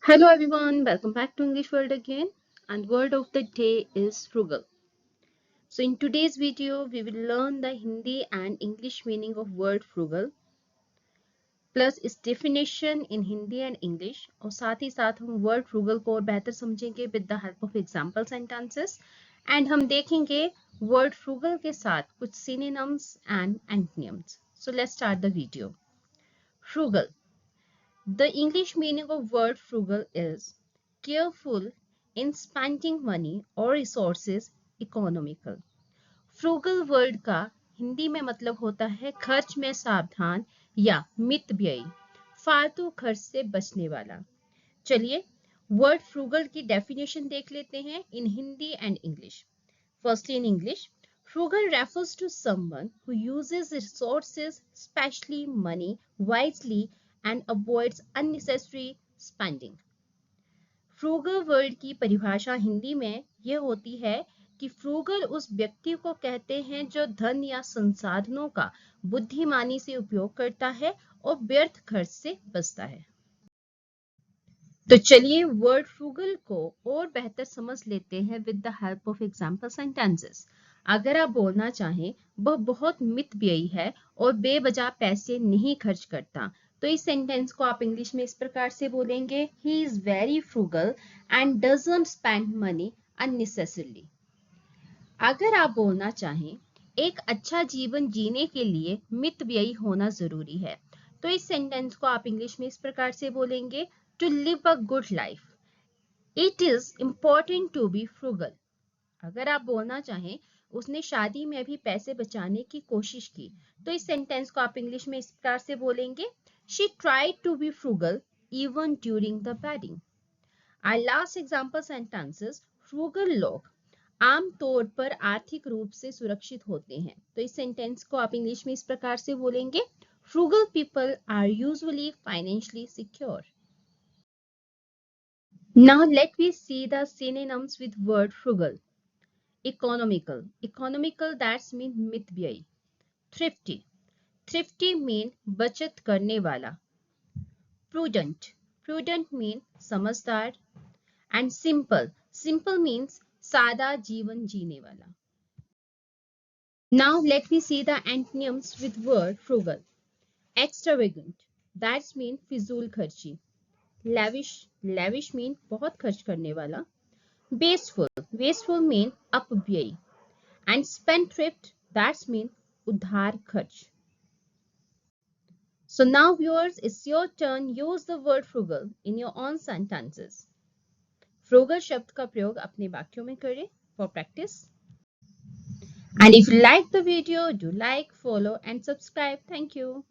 Hello everyone, welcome back to English World again. And word of the day is frugal. So in today's video, we will learn the Hindi and English meaning of word frugal, plus its definition in Hindi and English, और साथ ही साथ हम word frugal को और बेहतर समझेंगे with the help of example sentences. And हम देखेंगे word frugal के साथ कुछ synonyms and antonyms. So let's start the video. Frugal. The English meaning of word frugal is careful in spending money or resources, economical. Frugal word का हिंदी में मतलब होता है खर्च में सावधान या मितव्ययी, फालतू खर्च से बचने वाला। चलिए वर्ड फ्रूगल की डेफिनेशन देख लेते हैं in Hindi and English. Firstly, in English, frugal refers to someone who uses resources, especially money, wisely and avoids unnecessary spending. Frugal word की परिभाषा हिंदी में यह होती है कि फ्रूगल उस व्यक्ति को कहते हैं जो धन या संसाधनों का बुद्धिमानी से उपयोग करता है और व्यर्थ खर्च से बचता है। तो चलिए वर्ड फ्रूगल को और बेहतर समझ लेते हैं with the help of example sentences. अगर आप बोलना चाहें वह बहुत मितव्ययी है और बेवजह पैसे नहीं खर्च करता, तो इस सेंटेंस को आप इंग्लिश में इस प्रकार से बोलेंगे, he is very frugal and doesn't spend money unnecessarily. अगर आप बोलना चाहें एक अच्छा जीवन जीने के लिए मितव्ययी होना जरूरी है, तो इस सेंटेंस को आप इंग्लिश में इस प्रकार से बोलेंगे, to live a good life it is important to be frugal. अगर आप बोलना चाहें उसने शादी में भी पैसे बचाने की कोशिश की, तो इस सेंटेंस को आप इंग्लिश में इस प्रकार से बोलेंगे, she tried to be frugal even during the wedding. Our last example sentences, frugal लोग आमतौर पर आर्थिक रूप से सुरक्षित होते हैं, तो इस सेंटेंस को आप इंग्लिश में इस प्रकार से बोलेंगे, frugal people are usually financially secure. Now let me see the synonyms with word frugal. Economical. Economical, that's mean मितव्ययी. Thrifty. Thrifty mean बचत करने वाला. Prudent. Prudent mean समझदार. And simple. Simple means सादा जीवन जीने वाला. Now let me see the antonyms with word frugal. Extravagant, that's mean फिजूल खर्ची. Lavish, lavish mean बहुत खर्च करने वाला. Wasteful, wasteful mean अपव्ययी. And spendthrift, that's mean उधार खर्च. So now viewers, it's your turn. Use the word frugal in your own sentences. Frugal शब्द का प्रयोग अपने वाक्यों में करें for practice. And if you like the video, do like, follow and subscribe. Thank you.